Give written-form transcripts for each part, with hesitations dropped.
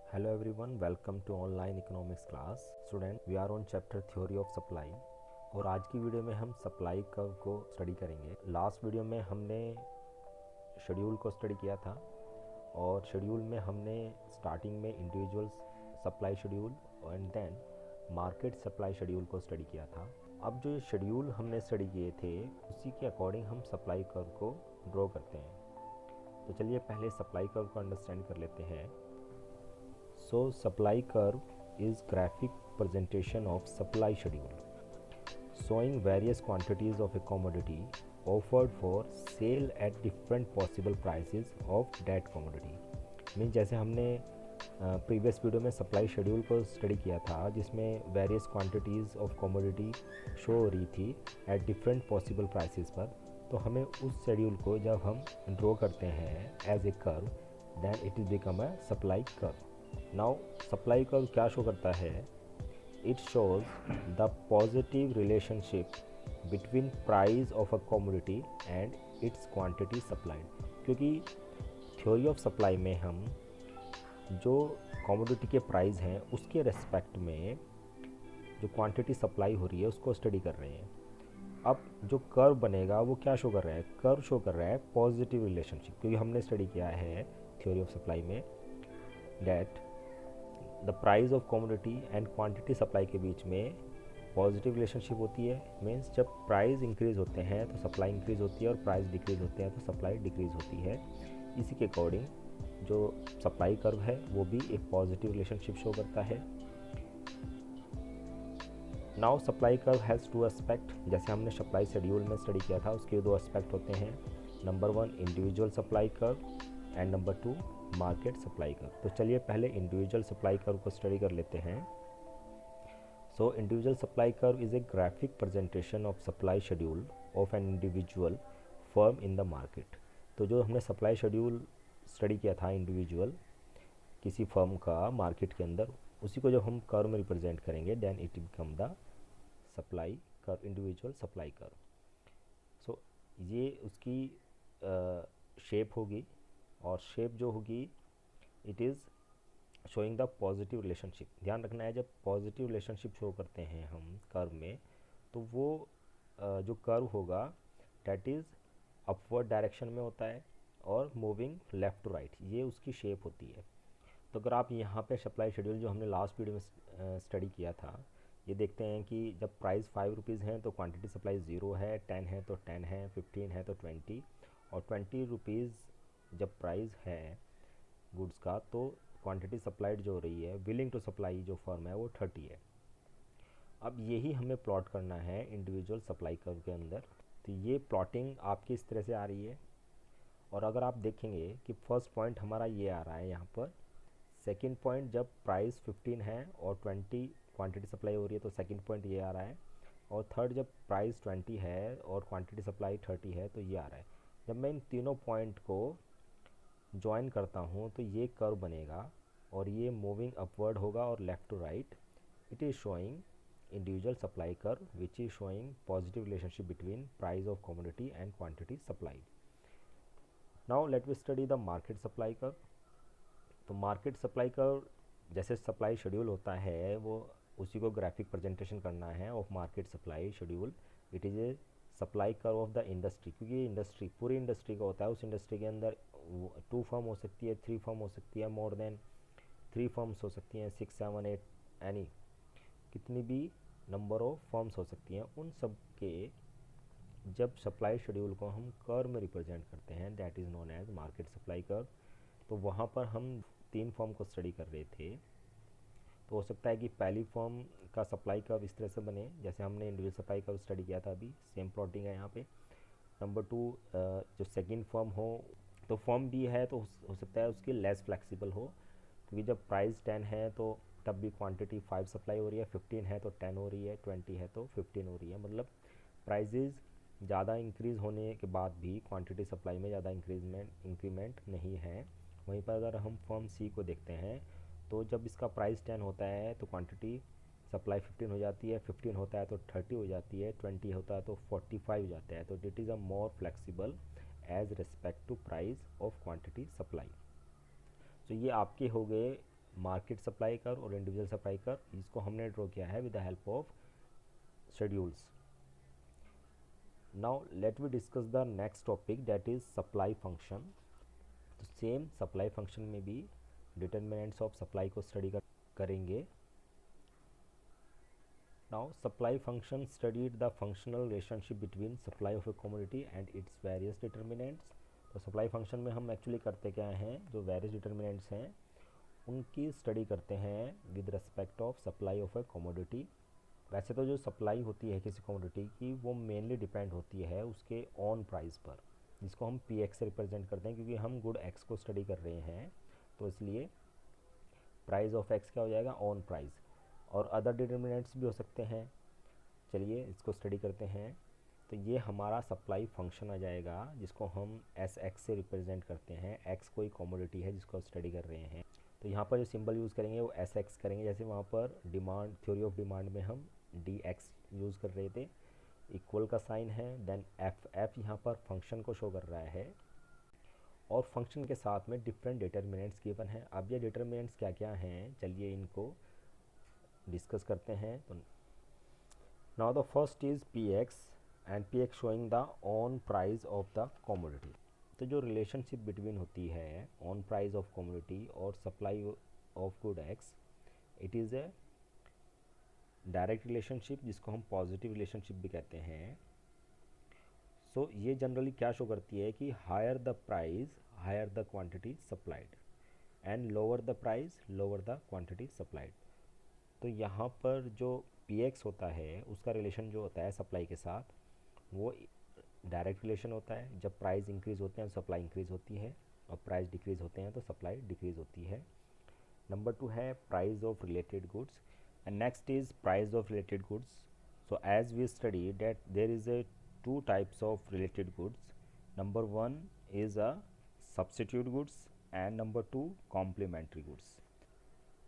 Hello everyone, welcome to online economics class. Student, we are on chapter theory of supply और आज की video में हम supply curve को स्टडी करेंगे। लास्ट वीडियो में हमने शेड्यूल को स्टडी किया था और शेड्यूल में हमने स्टार्टिंग में individual supply schedule and then market supply schedule को स्टडी किया था। अब जो शेड्यूल हमने स्टडी किए थे उसी के अकॉर्डिंग हम सप्लाई कर्व को ड्रॉ करते हैं। तो चलिए पहले सप्लाई कर्व को अंडरस्टैंड कर लेते हैं। So supply curve is graphic presentation of supply schedule showing various quantities of a commodity offered for sale at different possible prices of that commodity। Mean जैसे हमने प्रीवियस वीडियो में supply schedule को study किया था जिसमें various quantities of commodity show हो रही थी एट डिफरेंट पॉसिबल प्राइसेस पर, तो हमें उस शेड्यूल को जब हम ड्रॉ करते हैं as a curve then it is become a supply curve. Now supply curve क्या शो करता है? It shows the positive relationship between price of a commodity and its quantity supplied. क्योंकि थ्योरी ऑफ सप्लाई में हम जो commodity के price हैं उसके रेस्पेक्ट में जो क्वांटिटी सप्लाई हो रही है उसको स्टडी कर रहे हैं। अब जो कर्व बनेगा वो क्या शो कर रहा है? कर्व शो कर रहा है पॉजिटिव रिलेशनशिप, क्योंकि हमने स्टडी किया है थ्योरी ऑफ सप्लाई में that the price of commodity and quantity supply के बीच में पॉजिटिव रिलेशनशिप होती है। मीन्स जब प्राइस इंक्रीज़ होते हैं तो सप्लाई इंक्रीज़ होती है और प्राइस डिक्रीज़ होते हैं तो सप्लाई डिक्रीज़ होती है। इसी के अकॉर्डिंग जो सप्लाई कर्व है वो भी एक पॉजिटिव रिलेशनशिप शो करता है। Now supply curve has to aspect. जैसे हमने सप्लाई शेड्यूल में स्टडी किया था उसके दो एस्पेक्ट होते हैं, number 1 individual supply curve and number 2 market supply curve. तो चलिए पहले इंडिविजुअल सप्लाई कर्व को स्टडी कर लेते हैं। So individual supply curve is a graphic presentation of supply schedule of an individual firm in the market. तो जो हमने सप्लाई शेड्यूल स्टडी किया था इंडिविजुअल किसी फर्म का मार्केट के अंदर, उसी को जब हम कर्व में रिप्रेजेंट करेंगे then it become the supply curve, individual supply curve. So ये उसकी शेप होगी और शेप जो होगी it is showing the positive relationship. ध्यान रखना है जब पॉजिटिव रिलेशनशिप शो करते हैं हम कर्व में तो वो जो कर्व होगा डैट इज़ अपवर्ड डायरेक्शन में होता है और मूविंग लेफ़्ट टू राइट, ये उसकी शेप होती है। तो अगर आप यहाँ पे सप्लाई शेड्यूल जो हमने लास्ट वीडियो में स्टडी किया था ये देखते हैं कि जब प्राइस 5 रुपीज़ हैं तो क्वांटिटी सप्लाई 0 है, 10 है तो 10 है, 15 है तो 20 और 20 रुपीज़ जब प्राइस है गुड्स का तो क्वांटिटी सप्लाइड जो हो रही है विलिंग टू सप्लाई जो फर्म है वो 30 है। अब यही हमें प्लॉट करना है इंडिविजुअल सप्लाई कर्व के अंदर। तो ये प्लॉटिंग आपकी इस तरह से आ रही है और अगर आप देखेंगे कि फर्स्ट पॉइंट हमारा ये आ रहा है यहाँ पर, सेकंड पॉइंट जब प्राइस 15 है और 20 क्वांटिटी सप्लाई हो रही है तो सेकंड पॉइंट ये आ रहा है, और थर्ड जब प्राइस 20 है और क्वांटिटी सप्लाई 30 है तो ये आ रहा है। जब मैं इन तीनों पॉइंट को ज्वाइन करता हूँ तो ये कर्व बनेगा और ये मूविंग अपवर्ड होगा और left to right. It is showing individual supply curve which is showing positive relationship between price of commodity and quantity supply. Now let we study the market supply curve. तो market supply curve जैसे supply schedule होता है वो उसी को graphic presentation करना है of market supply schedule. It is a supply curve of the industry, क्योंकि ये इंडस्ट्री पूरी इंडस्ट्री का होता है। उस इंडस्ट्री के अंदर 2 फर्म हो सकती है, 3 फर्म हो सकती है, मोर देन 3 फर्म्स हो सकती हैं, 6 7 8 एनी कितनी भी नंबर ऑफ फर्म्स हो सकती हैं। उन सब के जब सप्लाई शेड्यूल को हम कर्व में रिप्रेजेंट करते हैं that is known as market supply curve. तो वहाँ पर हम 3 फर्म को स्टडी कर रहे थे, तो हो सकता है कि पहली फर्म का सप्लाई कर्व इस तरह से बने जैसे हमने इंडिविजुअल सप्लाई कर्व स्टडी किया था, अभी सेम प्लॉटिंग है यहाँ पे। नंबर 2 जो सेकंड फर्म हो तो फर्म भी है तो हो सकता है उसकी लेस फ्लेक्सिबल हो, क्योंकि जब प्राइस 10 है तो तब भी क्वांटिटी 5 सप्लाई हो रही है, 15 है तो 10 हो रही है, 20 है तो 15 हो रही है। मतलब प्राइजेज़ ज़्यादा इंक्रीज़ होने के बाद भी क्वांटिटी सप्लाई में ज़्यादा इंक्रीमेंट नहीं है। वहीं पर अगर हम फर्म सी को देखते हैं तो जब इसका प्राइस 10 होता है तो क्वांटिटी सप्लाई 15 हो जाती है, 15 होता है तो 30 हो जाती है, 20 होता है तो 45 हो जाता है। तो it is a more flexible as respect to price of quantity supply. तो ये आपके हो गए मार्केट सप्लाई कर्व और इंडिविजुअल सप्लाई कर्व, इसको हमने ड्रॉ किया है with the help of schedules. Now let we discuss the next topic that is supply function. तो सेम सप्लाई फंक्शन में भी डिटर्मिनेंट्स ऑफ सप्लाई को स्टडी करेंगे। Now supply function studied the functional relationship between supply of a commodity and its various determinants. तो supply function में हम actually करते क्या हैं, जो वेरियस डिटर्मिनेंट्स हैं उनकी स्टडी करते हैं with respect of supply of a commodity. वैसे तो जो सप्लाई होती है किसी कमोडिटी की वो मेनली डिपेंड होती है उसके ऑन प्राइस पर, जिसको हम पी एक्स से रिप्रेजेंट करते हैं, क्योंकि हम गुड एक्स को स्टडी कर रहे हैं तो इसलिए प्राइस ऑफ एक्स क्या हो जाएगा, ऑन प्राइस। और अदर डिटर्मिनेंट्स भी हो सकते हैं, चलिए इसको स्टडी करते हैं। तो ये हमारा सप्लाई फंक्शन आ जाएगा जिसको हम एस एक्स से रिप्रेजेंट करते हैं। एक्स कोई कमोडिटी है जिसको स्टडी कर रहे हैं, तो यहाँ पर जो सिंबल यूज़ करेंगे वो एस एक्स करेंगे। जैसे वहाँ पर डिमांड, थ्योरी ऑफ डिमांड में हम डी एक्स यूज़ कर रहे थे, इक्वल का साइन है, देन एफ एफ यहाँ पर फंक्शन को शो कर रहा है और फंक्शन के साथ में डिफरेंट डिटर्मिनेंट्स गिवन है। अब ये डिटर्मिनेंट्स क्या क्या हैं, चलिए इनको डिस्कस करते हैं। तो now the first is P x and P x showing the on price of the commodity. तो जो रिलेशनशिप बिटवीन होती है ऑन प्राइस ऑफ कमोडिटी और supply of good x, it is A direct relationship जिसको हम positive relationship भी कहते हैं। सो ये जनरली क्या शो करती है कि higher the price higher the quantity supplied and lower the price lower the quantity supplied. तो यहाँ पर जो पी एक्स होता है उसका रिलेशन जो होता है सप्लाई के साथ वो डायरेक्ट रिलेशन होता है। जब प्राइस इंक्रीज़ होते हैं तो सप्लाई इंक्रीज़ होती है और प्राइस डिक्रीज़ होते हैं तो सप्लाई डिक्रीज़ होती है। नंबर 2 है price of related goods and next is price of related goods. So as we study that there is a two types of related goods. Number 1 is a substitute goods and number 2 complementary goods.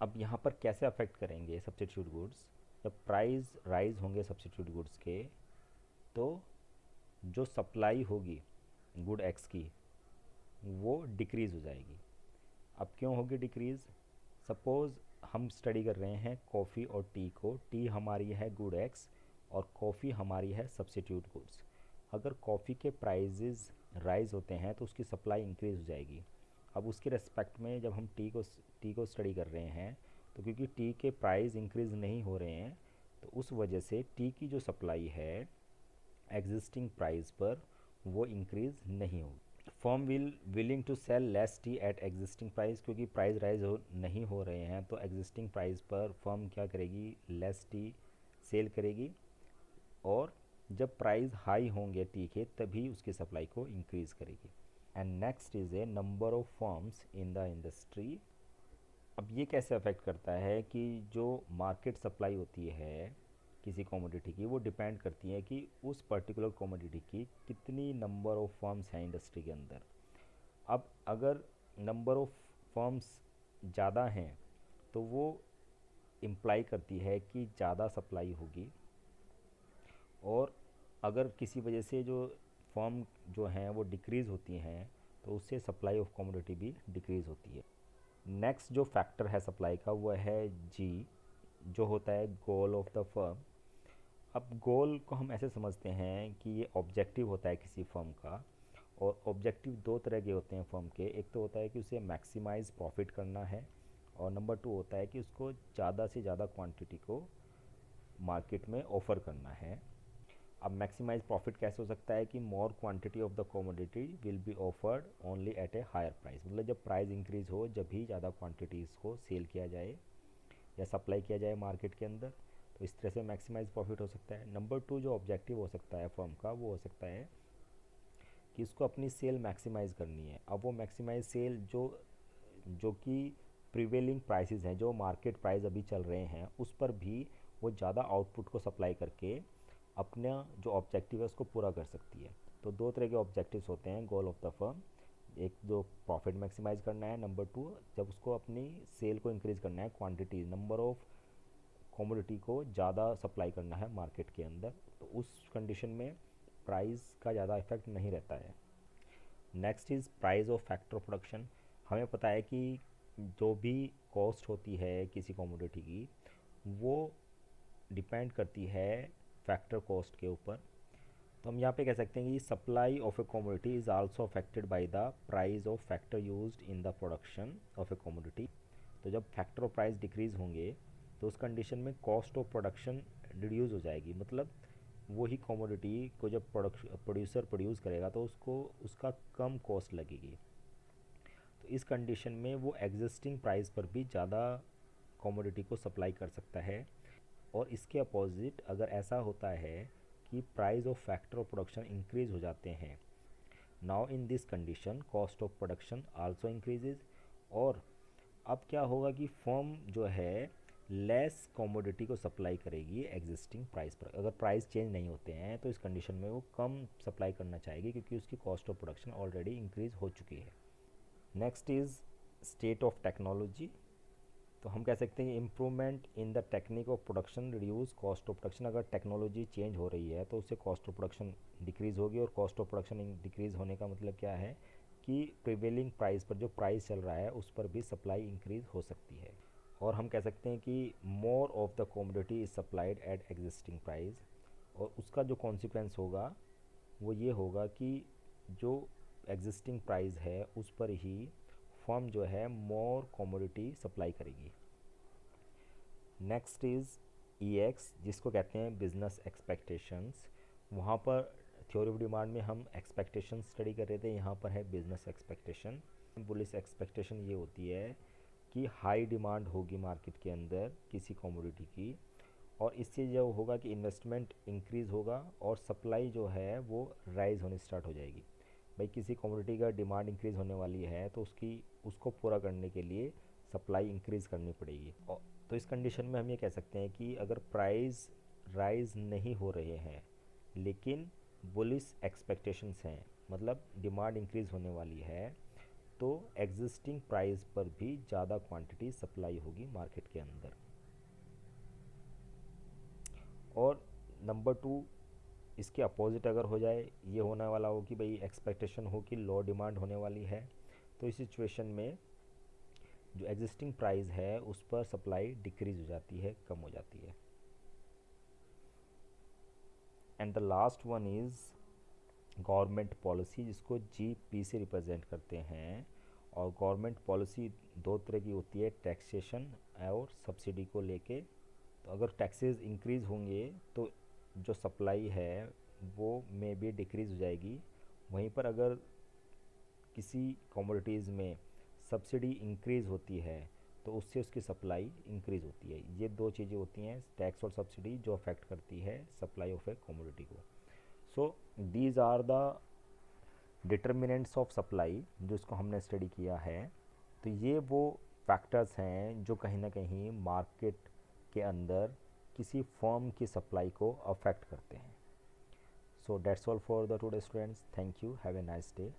अब यहाँ पर कैसे affect करेंगे substitute goods, जब price rise होंगे substitute goods के तो जो सप्लाई होगी गुड एक्स की वो डिक्रीज़ हो जाएगी। अब क्यों होगी डिक्रीज़, सपोज़ हम स्टडी कर रहे हैं कॉफ़ी और टी को, टी हमारी है गुड एक्स और कॉफ़ी हमारी है सब्स्टिट्यूट गुड्स। अगर कॉफ़ी के प्राइजेज़ राइज होते हैं तो उसकी सप्लाई इंक्रीज़ हो जाएगी। अब उसके रेस्पेक्ट में जब हम टी को स्टडी कर रहे हैं तो क्योंकि टी के प्राइस इंक्रीज़ नहीं हो रहे हैं तो उस वजह से टी की जो सप्लाई है एग्जिस्टिंग प्राइस पर वो इंक्रीज़ नहीं होगी। Firm willing to sell less tea at existing price, क्योंकि प्राइस राइज नहीं हो रहे हैं तो एग्जिस्टिंग प्राइस पर फर्म क्या करेगी, लेस टी सेल करेगी और जब प्राइस हाई होंगे टी के तभी उसकी सप्लाई को इंक्रीज़ करेगी। And next is a number of firms in the industry. अब ये कैसे अफेक्ट करता है कि जो मार्केट सप्लाई होती है किसी कमोडिटी की वो डिपेंड करती है कि उस पर्टिकुलर कमोडिटी की कितनी नंबर ऑफ फर्म्स हैं इंडस्ट्री के अंदर। अब अगर नंबर ऑफ फर्म्स ज़्यादा हैं तो वो इम्प्लाई करती है कि ज़्यादा सप्लाई होगी, और अगर किसी वजह से जो फर्म जो हैं वो डिक्रीज़ होती हैं तो उससे सप्लाई ऑफ कमोडिटी भी डिक्रीज़ होती है। नेक्स्ट जो फैक्टर है सप्लाई का वो है जी, जो होता है गोल ऑफ द फर्म। अब गोल को हम ऐसे समझते हैं कि ये ऑब्जेक्टिव होता है किसी फर्म का, और ऑब्जेक्टिव दो तरह के होते हैं फर्म के। एक तो होता है कि उसे मैक्सिमाइज़ प्रॉफिट करना है और नंबर 2 होता है कि उसको ज़्यादा से ज़्यादा क्वांटिटी को मार्केट में ऑफ़र करना है। अब मैक्सिमाइज प्रॉफिट कैसे हो सकता है कि more quantity of the commodity will be offered only at a higher price, मतलब जब प्राइस इंक्रीज़ हो जब भी ज़्यादा क्वांटिटीज़ को सेल किया जाए या सप्लाई किया जाए मार्केट के अंदर, तो इस तरह से मैक्सिमाइज प्रॉफिट हो सकता है। नंबर 2 जो ऑब्जेक्टिव हो सकता है फर्म का वो हो सकता है कि उसको अपनी सेल मैक्सिमाइज़ करनी है। अब वो मैक्सिमाइज सेल जो कि प्रिवेलिंग प्राइसेस हैं, जो मार्केट प्राइस अभी चल रहे हैं उस पर भी वो ज़्यादा आउटपुट को सप्लाई करके अपना जो ऑब्जेक्टिव है उसको पूरा कर सकती है। तो दो तरह के ऑब्जेक्टिव्स होते हैं गोल ऑफ द फर्म, एक जो प्रॉफिट मैक्सिमाइज़ करना है, नंबर 2 जब उसको अपनी सेल को इंक्रीज़ करना है, क्वांटिटी नंबर ऑफ कमोडिटी को ज़्यादा सप्लाई करना है मार्केट के अंदर, तो उस कंडीशन में प्राइस का ज़्यादा इफेक्ट नहीं रहता है। Next is price of factor of production. हमें पता है कि जो भी कॉस्ट होती है किसी कमोडिटी की, वो डिपेंड करती है फैक्टर कॉस्ट के ऊपर। तो हम यहाँ पे कह सकते हैं कि supply of a commodity is also affected by the price of factor used in the production of a commodity. तो जब फैक्टर ऑफ प्राइस डिक्रीज़ होंगे तो उस कंडीशन में कॉस्ट ऑफ प्रोडक्शन रिड्यूस हो जाएगी। मतलब वही कमोडिटी को जब प्रोड्यूसर प्रोड्यूस करेगा तो उसको उसका कम कॉस्ट लगेगी। तो इस कंडीशन में वो एग्जिस्टिंग प्राइस पर भी ज़्यादा कमोडिटी को सप्लाई कर सकता है। और इसके अपोजिट अगर ऐसा होता है कि price of factor of production increase हो जाते हैं, now in this condition cost of production also increases. और अब क्या होगा कि फर्म जो है लेस कमोडिटी को सप्लाई करेगी एग्जिस्टिंग प्राइस पर। अगर प्राइस चेंज नहीं होते हैं तो इस कंडीशन में वो कम सप्लाई करना चाहेगी क्योंकि उसकी cost of production already increase हो चुकी है। Next is state of technology. तो हम कह सकते हैं improvement in the technique of production reduce cost of production. अगर टेक्नोलॉजी चेंज हो रही है तो उससे कॉस्ट ऑफ प्रोडक्शन डिक्रीज़ होगी, और कॉस्ट ऑफ प्रोडक्शन डिक्रीज़ होने का मतलब क्या है कि प्रिवेलिंग प्राइस पर जो प्राइस चल रहा है उस पर भी सप्लाई इंक्रीज़ हो सकती है। और हम कह सकते हैं कि more of the commodity is supplied eight existing price. और उसका जो कॉन्सिक्वेंस होगा वो ये होगा कि जो एग्जिस्टिंग प्राइस है उस पर ही फर्म जो है मोर कमोडिटी सप्लाई करेगी। नेक्स्ट इज़ EX, जिसको कहते हैं बिजनेस एक्सपेक्टेशंस। वहाँ पर थ्योरी ऑफ डिमांड में हम एक्सपेक्टेशन स्टडी कर रहे थे, यहाँ पर है बिजनेस एक्सपेक्टेशन। बुलिश एक्सपेक्टेशन ये होती है कि हाई डिमांड होगी मार्केट के अंदर किसी कमोडिटी की, और इससे जो होगा कि इन्वेस्टमेंट इंक्रीज़ होगा और सप्लाई जो है वो राइज होनी स्टार्ट हो जाएगी। भाई किसी कमोडिटी का डिमांड इंक्रीज़ होने वाली है तो उसको पूरा करने के लिए सप्लाई इंक्रीज़ करनी पड़ेगी। और तो इस कंडीशन में हम ये कह सकते हैं कि अगर प्राइस राइज नहीं हो रहे हैं लेकिन बुलिश एक्सपेक्टेशंस हैं, मतलब डिमांड इंक्रीज़ होने वाली है, तो एग्जिस्टिंग प्राइस पर भी ज़्यादा क्वांटिटी सप्लाई होगी मार्केट के अंदर। और नंबर 2, इसके अपोजिट अगर हो जाए, ये होने वाला हो कि भाई एक्सपेक्टेशन हो कि लो डिमांड होने वाली है, तो इस सिचुएशन में जो एग्जिस्टिंग प्राइस है उस पर सप्लाई डिक्रीज हो जाती है, कम हो जाती है। And the last one is government policy, जिसको GP से रिप्रेजेंट करते हैं। और गवर्नमेंट पॉलिसी दो तरह की होती है, टैक्सेशन और सब्सिडी को लेके। तो अगर टैक्सेस इंक्रीज़ होंगे तो जो सप्लाई है वो मे बी डिक्रीज़ हो जाएगी। वहीं पर अगर किसी कमोडिटीज़ में सब्सिडी इंक्रीज़ होती है तो उससे उसकी सप्लाई इंक्रीज़ होती है। ये दो चीज़ें होती हैं, टैक्स और सब्सिडी, जो अफेक्ट करती है सप्लाई ऑफ ए कमोडिटी को। So these are the determinants of supply जो इसको हमने स्टडी किया है। तो ये वो फैक्टर्स हैं जो कहीं ना कहीं मार्केट के अंदर किसी फर्म की सप्लाई को अफेक्ट करते हैं। So that's all for the today students, thank you, have a nice day.